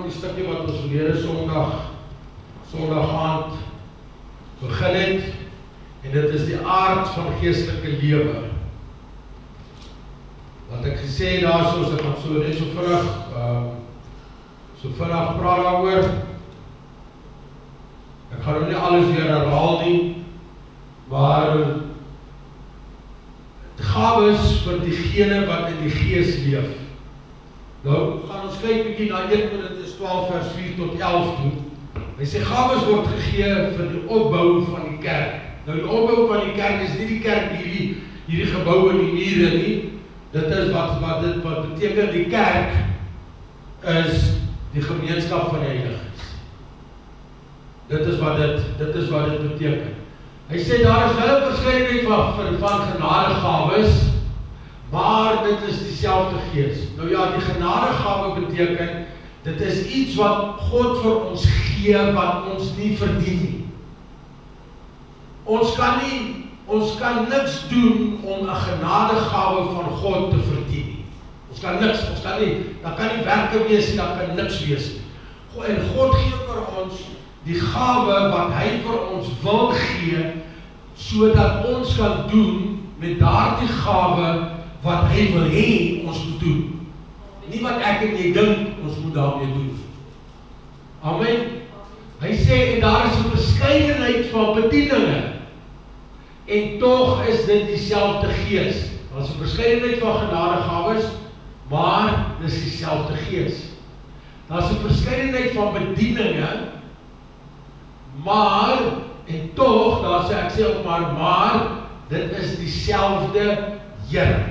met die stukkie wat ons verlede Sondag aand begin het, en dit is die aard van geestelike lewe. Wat ek gesê het daar soos, ek gaan so net so vinnig praat daaroor. Ek gaan nie alles weer herhaal nie, maar gawes vir diegene wat in die gees leef. Nou gaan ons kyk bietjie na 1 Korintiërs 12 vers 4 tot 11 toe. Hy sê gawes word gegee vir die opbou van die kerk. Nou die opbou van die kerk is nie die kerk hierdie gebou in die mure nie. Dit is wat beteken die kerk is die gemeenskap van die heiliges. Dit is wat dit beteken. Hy sê daar is wel 'n verskeidenheid van genadegawes, maar dit is dieselfde gees. Nou ja, die genadegawe beteken, dit is iets wat God vir ons gee, wat ons nie verdien nie. Ons kan niks doen om 'n genadegawe van God te verdien nie. Daar kan nie werke wees nie, daar kan niks wees nie. En God gee vir ons die gawe wat hy vir ons wil gee, sodat ons kan doen met daardie gawe wat hy wil hê ons moet doen. Nie wat ek en jy dink ons moet daarmee doen. Amen. Hy sê, en daar is 'n verskeidenheid van bedieninge, en tog is dit dieselfde gees. Daar is 'n verskeidenheid van genadegawes, maar dis dieselfde gees. Daar is 'n verskeidenheid van bedieninge, maar, en tog, daar sê ek sê ook maar, dit is dieselfde Here.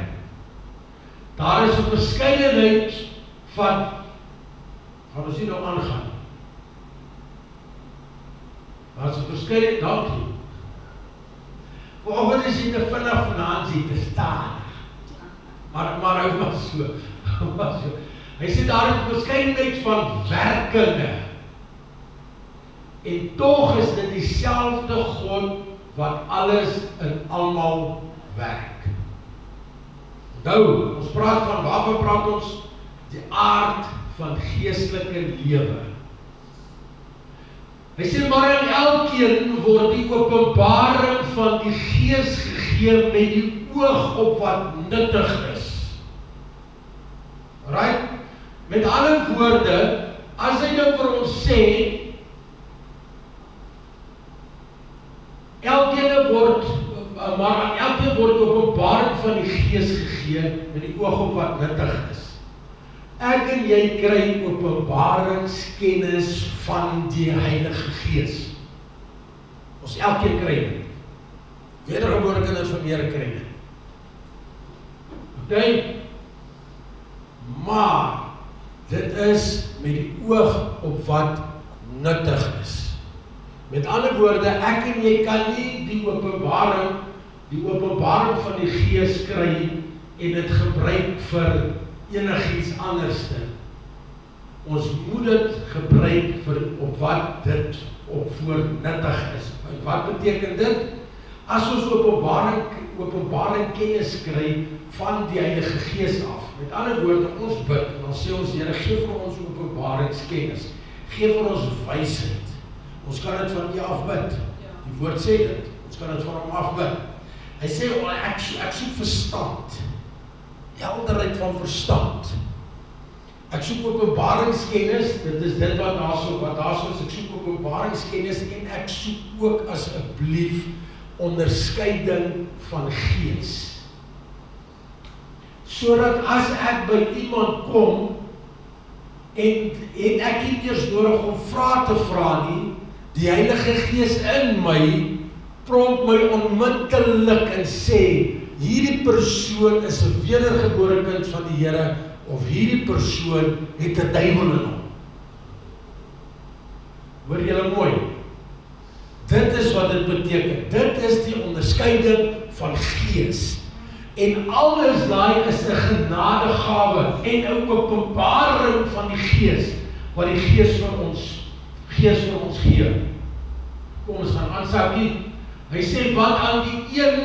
Daar is 'n verskeidenheid van, gaan ons nie nou aangaan. Daar is 'n verskeidenheid, dankie. Vanoggend is jy te vinnig vanaand jy te staan. Maar hy was so. Hy sê daar is 'n verskeidenheid van werkinge. En tog is dit dieselfde God wat alles in almal werk. Nou, ons praat van, waarvan praat ons? Die aard van geestelike lewe. Hy sê, maar aan elkeen word die openbaring van die gees gegee met die oog op wat nuttig is. Right? Met ander woorde, as hy nou vir ons sê, elkeen word openbaring van die gees gegee met die oog op wat nuttig is. Ek en jy kry openbaringskennis van die Heilige Gees. Ons elkeen kry dit. Wedergebore kinders van die Here kry dit. Okay? Maar dit is met die oog op wat nuttig is. Met ander woorde, ek en jy kan nie die openbaring van die Gees kry en dit gebruik vir enigiets anderste. Ons moet dit gebruik vir op wat dit voor nuttig is. En wat beteken dit? As ons openbaring kennis kry van die Heilige Gees af. Met ander woorde, ons bid, en dan sê ons, Here, gee vir ons openbaringskennis. Gee vir ons wysheid. Ons kan dit van U afbid. Die woord sê dit. Ons kan dit van hom afbid. Hy sê, ek soek verstand. Helderheid van verstand. Ek soek openbaringskennis, dit is dit wat daar is, ek soek openbaringskennis en ek soek ook asseblief onderskeiding van gees. Sodat as ek by iemand kom en ek nie eers nodig om vrae te vra nie, die Heilige Gees in my prompt my onmiddellik en sê, hierdie persoon is 'n wedergebore kind van die Here, of hierdie persoon het 'n duiwel in hom. Hoor julle mooi? Dit is wat dit beteken. Dit is die onderskeiding van gees. En alles daai is 'n genadegawe en 'n openbaring van die Gees, wat die Gees vir ons gee. Kom ons gaan aansaakie. Hy sê, wat aan die een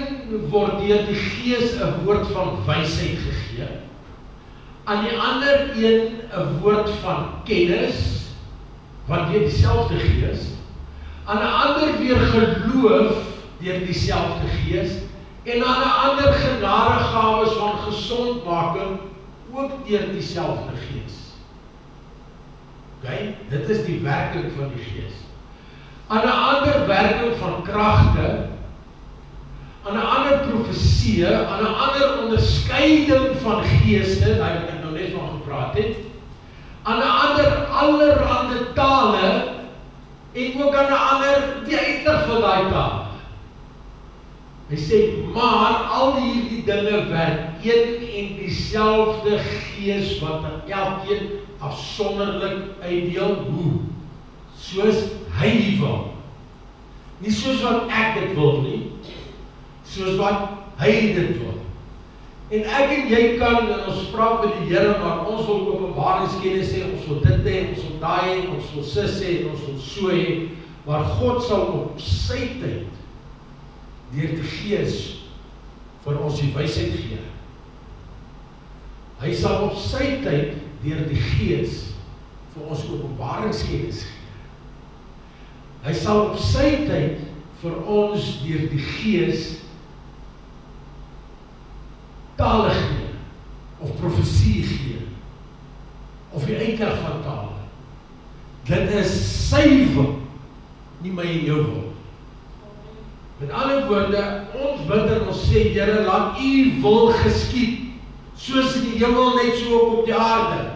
word deur die Gees 'n woord van wysheid gegee, aan die ander een 'n woord van kennis, want deur dieselfde Gees, aan 'n ander weer geloof deur dieselfde Gees, en aan 'n ander genadegawes van gesondmaking ook deur dieselfde Gees. Okay? Dit is die werking van die Gees. Aan 'n ander werking van kragte, aan 'n ander profesie, aan 'n ander onderskeiding van geeste, daar wat ek nou net van gepraat het, aan 'n ander allerhande tale, en ook aan 'n ander die uitlig van daai taal. Hy sê, maar al hierdie dinge werk een en dieselfde Gees wat aan elkeen afsonderlik uitdeel, hoe? Soos hy wil. Nie soos wat ek dit wil nie, soos wat hy dit wil. En ek en jy kan, en ons praat met die Here, maar ons wil openbaringskennis hê, ons wil dit hê, ons wil daai hê, ons wil sis hê, en ons wil so hê, maar God sal op sy tyd, deur die Gees, vir ons die wysheid gee. Hy sal op sy tyd, deur die Gees, vir ons openbaringskennis gee. Hy sal op sy tyd, vir ons deur die Gees, tale gee, of profesie gee, of die uitleg van tale. Dit is sy wil, nie my en jou wil. Met ander woorde, ons bid en ons sê, Here, laat U wil geskied, soos in die hemel net so ook op die aarde.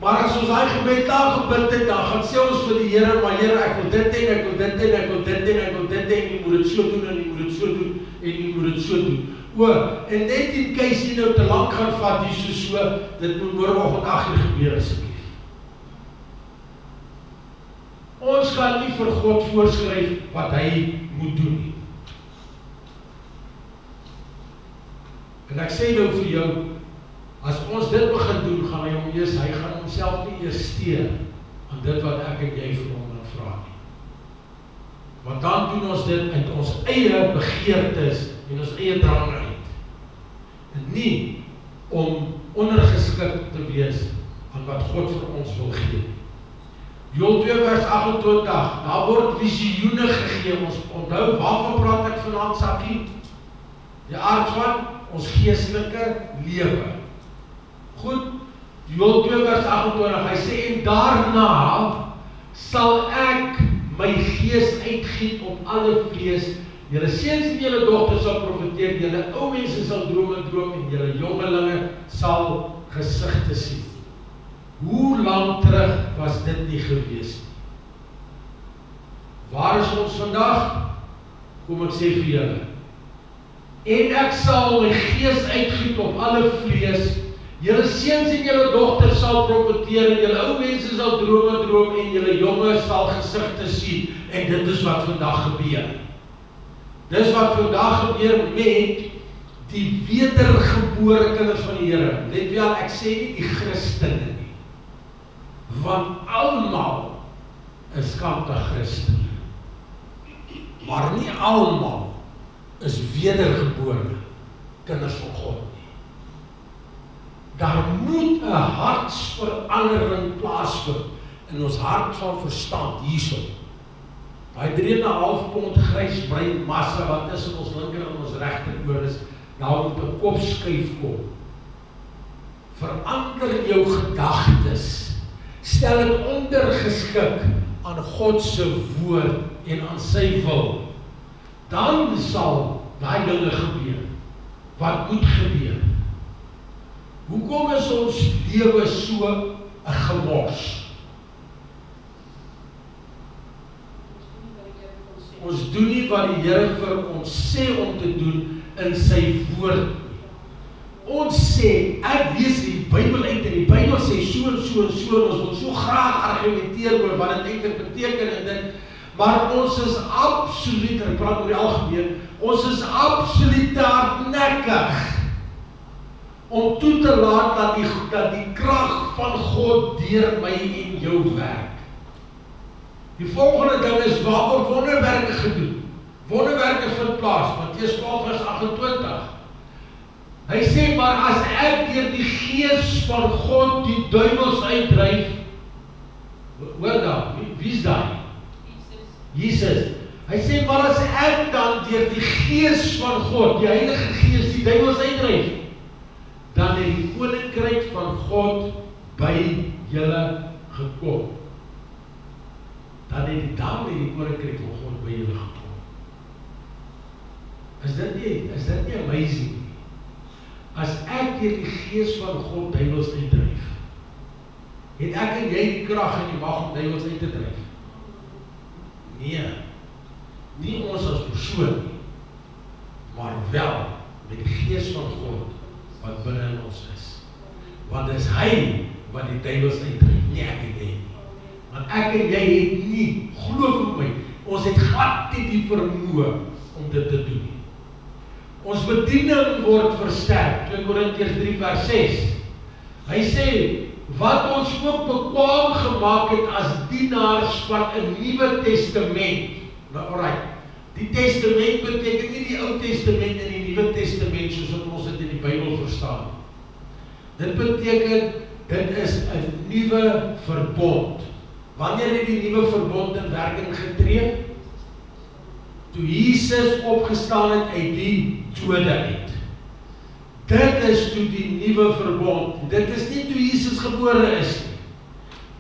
Maar as ons daai gebed daar gebid het, dan gaan sê ons vir die Here, maar Here, ek wil dit hê, ek wil dit hê, ek wil dit hê, ek wil dit hê, en U moet dit so doen, en U moet dit so doen, en U moet dit so doen. En net in case jy nou te lank gaan vat, hier so, dit moet môreoggend 8:00 gebeur asseblief. Ons kan nie vir God voorskryf wat hy moet doen nie. En ek sê nou vir jou, as ons dit begin doen, gaan hy gaan homself nie eers steur aan dit wat ek en jy vir hom gaan vra nie. Want dan doen ons dit uit ons eie begeertes en ons eie drang uit. En nie om ondergeskik te wees aan wat God vir ons wil gee. Joel 2 vers 28, daar word visioene gegee. Ons onthou, waarvan praat ek vanaand, Sakkie? Die aard van ons geestelike lewe. Goed, Joel 2 vers 28, hy sê, en daarna sal ek my gees uitgiet op alle vlees. Julle seuns en julle dogters sal profeteer, julle ou mense sal drome droom en julle jongelinge sal gesigte sien. Hoe lang terug was dit nie gewees nie? Waar is ons vandag? Kom ek sê vir julle. En ek sal my gees uitgiet op alle vlees. Julle seuns en julle dogters sal profeteer en julle ou mense sal drome droom en julle jonge sal gesigte sien. En dit is wat vandag gebeur. Dis wat vandag gebeur met die wedergebore kinders van die Here. Let wel, ek sê nie die Christene nie. Want almal is kantig Christen. Maar nie almal is wedergebore kinders van God nie. Daar moet 'n hartsverandering plaasvind in ons hart van verstand hierso. Daai 3,5 pond grys brein massa wat tussen ons linker en ons regter oor is, daar moet 'n kopskuif kom. Verander jou gedagtes. Stel dit ondergeskik aan God se woord en aan sy wil. Dan sal daai dinge gebeur wat moet gebeur. Hoekom is ons lewe so 'n gemors? Ons doen nie wat die Here vir ons sê om te doen in sy woord. Ons sê, ek lees die Bybel uit en die Bybel sê so en so en so, en ons wil so graag argumenteer oor wat dit eintlik beteken en dit, maar ons is absoluut, ek praat oor die algemeen, ons is absoluut hardnekkig om toe te laat dat die krag van God deur my en jou werk. Die volgende ding is, waar word wonderwerke gedoen? Wonderwerke vind plaas, Matteus 12 vers 28. Hy sê, maar as ek deur die gees van God die duiwels uitdryf, hoor dan, nie wie is daai? Jesus. Hy sê, maar as ek dan deur die Gees van God, die Heilige Gees, die duiwels uitdryf, dan het die koninkryk van God by julle gekom. Dan het die koninkryk van God by julle gekom. Is dit nie amazing nie? As ek deur die Gees van God duiwels uitdryf, het ek en jy die krag en die mag om duiwels uit te dryf? Nee, nie ons as persoon nie, maar wel met die Gees van God wat binne in ons is. Want dis hy wat die duiwels uitdryf, nie ek en jy nie. Want ek en jy het nie, glo my, ons het glad nie die vermoë om dit te doen nie. Ons bediening word versterk, 2 Korintiërs 3 vers 6. Hy sê, wat ons ook bekwaam gemaak het as dienaars van 'n Nuwe Testament. Nou, alright, die testament beteken nie die Ou Testament en die Nuwe Testament soos wat ons dit in die Bybel verstaan. Dit beteken, dit is 'n nuwe verbond. Wanneer het die nuwe verbond in werking getree? Toe Jesus opgestaan het uit die dode uit. Dit is toe die nuwe verbond. Dit is nie toe Jesus gebore is nie.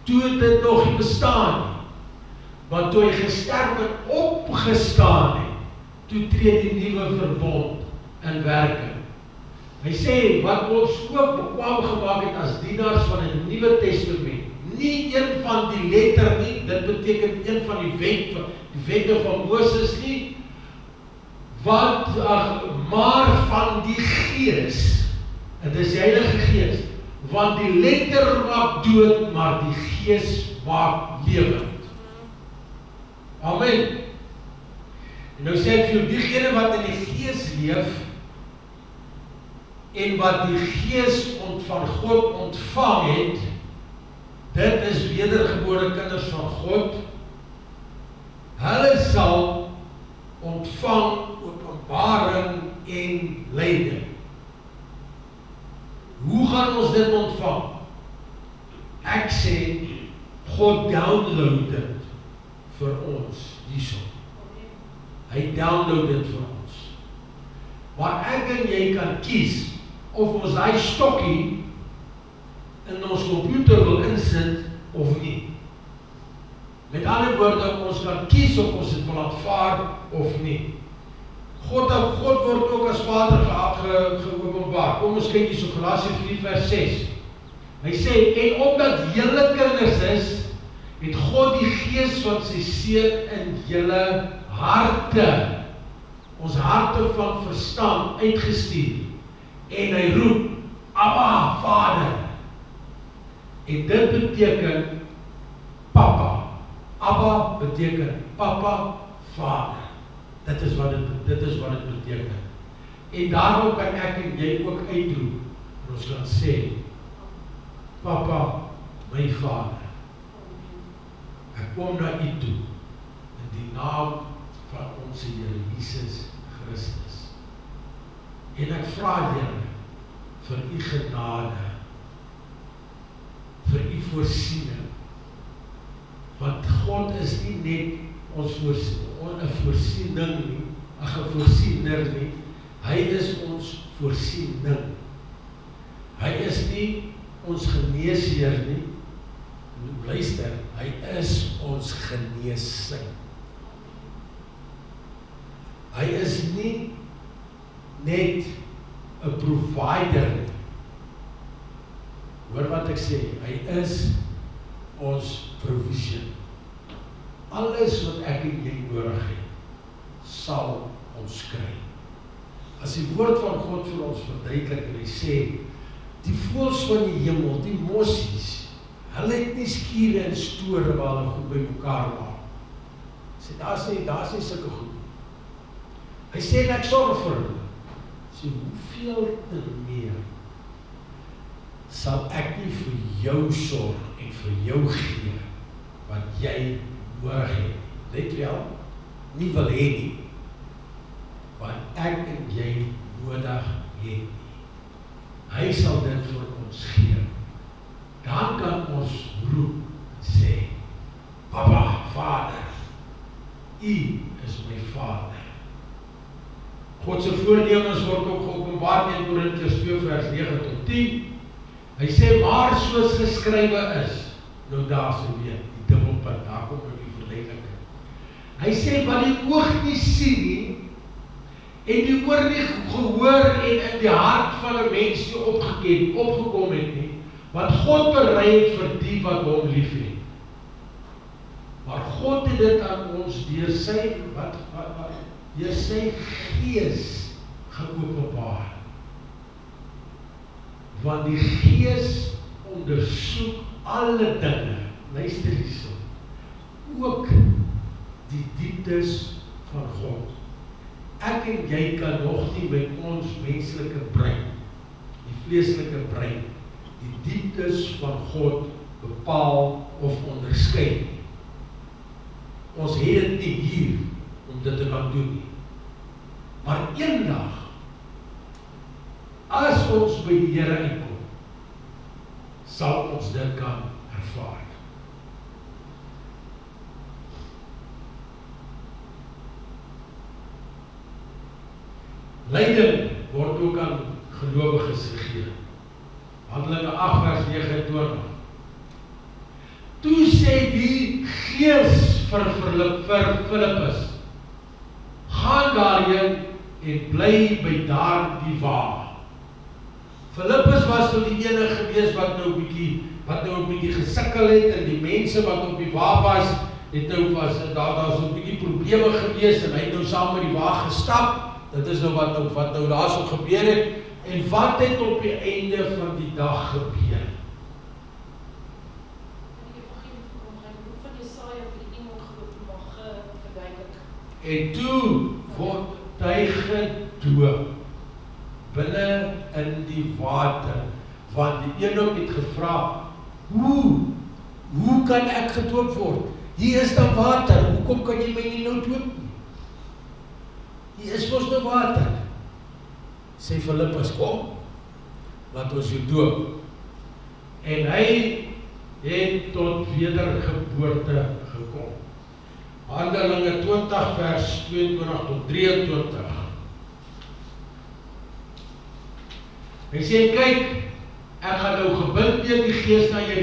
Toe het dit nog nie bestaan nie. Maar toe hy gesterf en opgestaan het, toe tree die nuwe verbond in werking. Hy sê, wat ons ook bekwaam gemaak het as dienaars van 'n Nuwe Testament, nie een van die letter nie, dit beteken een van die wette van Moses nie, maar van die Gees, en dis die Heilige Gees, want die letter maak dood, maar die Gees maak lewend. Amen. En nou sê ek vir diegene wat in die Gees leef, en wat die Gees van God ontvang het, dit is wedergebore kinders van God, hulle sal ontvang openbaring en leiding. Hoe gaan ons dit ontvang? Ek sê, God download dit vir ons hierso. Hy download dit vir ons. Maar ek en jy kan kies of ons daai stokkie in ons komputer wil insit of nie. Met ander woorde, ons kan kies of ons dit wil aanvaar of nie. God word ook as Vader geopenbaar. Kom ons kyk hier so Galasiërs 4 vers 6. Hy sê, en omdat julle kinders is, het God die Gees van sy Seun in julle harte, ons harte van verstand uitgestuur, en hy roep, Abba, Vader. En dit beteken Papa. Abba beteken Papa, Vader. Dit is wat dit beteken. En daarom kan ek en jy ook uitroep, en ons kan sê, Papa, my Vader, ek kom na u toe, in die naam van ons Here Jesus Christus. En ek vra Here, vir u genade, vir u voorsiening, want God is nie net ons voorsiening nie, 'n voorsiener nie, hy is ons voorsiening. Hy is nie ons geneesheer nie, luister, hy is ons genesing. Hy is nie net 'n provider nie. Hoor wat ek sê, hy is ons provision. Alles wat ek en jy nodig het, sal ons kry. As die woord van God vir ons verduidelik, en hy sê, die voëls van die hemel, die mossies, hulle het nie skure en store waar hulle goed by mekaar maak. Sê, daar is nie sulke goed. Hy sê, ek sorg vir hulle. Sê, hoeveel te meer sal ek nie vir jou sorg en vir jou gee wat jy nodig het. Let wel, nie wil hê nie, wat ek en jy nodig het nie. Hy sal dit vir ons gee. Dan kan ons roep, sê, Papa, God se voornemens word ook geopenbaar in Korintiërs 2 vers 9 tot 10. Hy sê, maar soos geskrywe is, nou daar is weer die dubbelpunt, daar kom nou die verduideliking. Hy sê, wat die oog nie sien nie, en die oor nie gehoor en in die hart van 'n mens nie opgekom het nie, wat God berei het vir die wat hom liefhet. Maar God het dit aan ons deur sy Gees geopenbaar. Want die Gees ondersoek alle dinge, luister hierso, ook die dieptes van God. Ek en jy kan nog nie met ons menslike brein, die vleeslike brein, die dieptes van God bepaal of onderskei. Ons het dit nie hier om dit te kan doen nie. Maar eendag, as ons by die Here uitkom, sal ons dit kan ervaar. Lyding word ook aan gelowiges gegee. Handelinge 8 vers 29. Toe sê die Gees vir Filippus, gaan daarheen en bly by daardie wa. Filippus was nou die enige gewees wat nou 'n bietjie gesukkel het, en die mense wat op die wa was, het nou daar so 'n bietjie probleme gewees, en hy het nou saam met die wa gestap. Dit is nou wat nou daar so gebeur het, en wat het op die einde van die dag gebeur? En toe word hy gedoop binne in die water, want die Enoch het gevra, hoe kan ek gedoop word? Hier is dan water, hoekom kan jy my nie nou doop nie? Hier is mos nou water. Sê Filippus, kom, laat ons jou doop. En hy het tot wedergeboorte gekom. Handelinge 20 vers 22 tot 23. Hy sê, kyk, ek gaan nou gebind deur die Gees na Jerusalem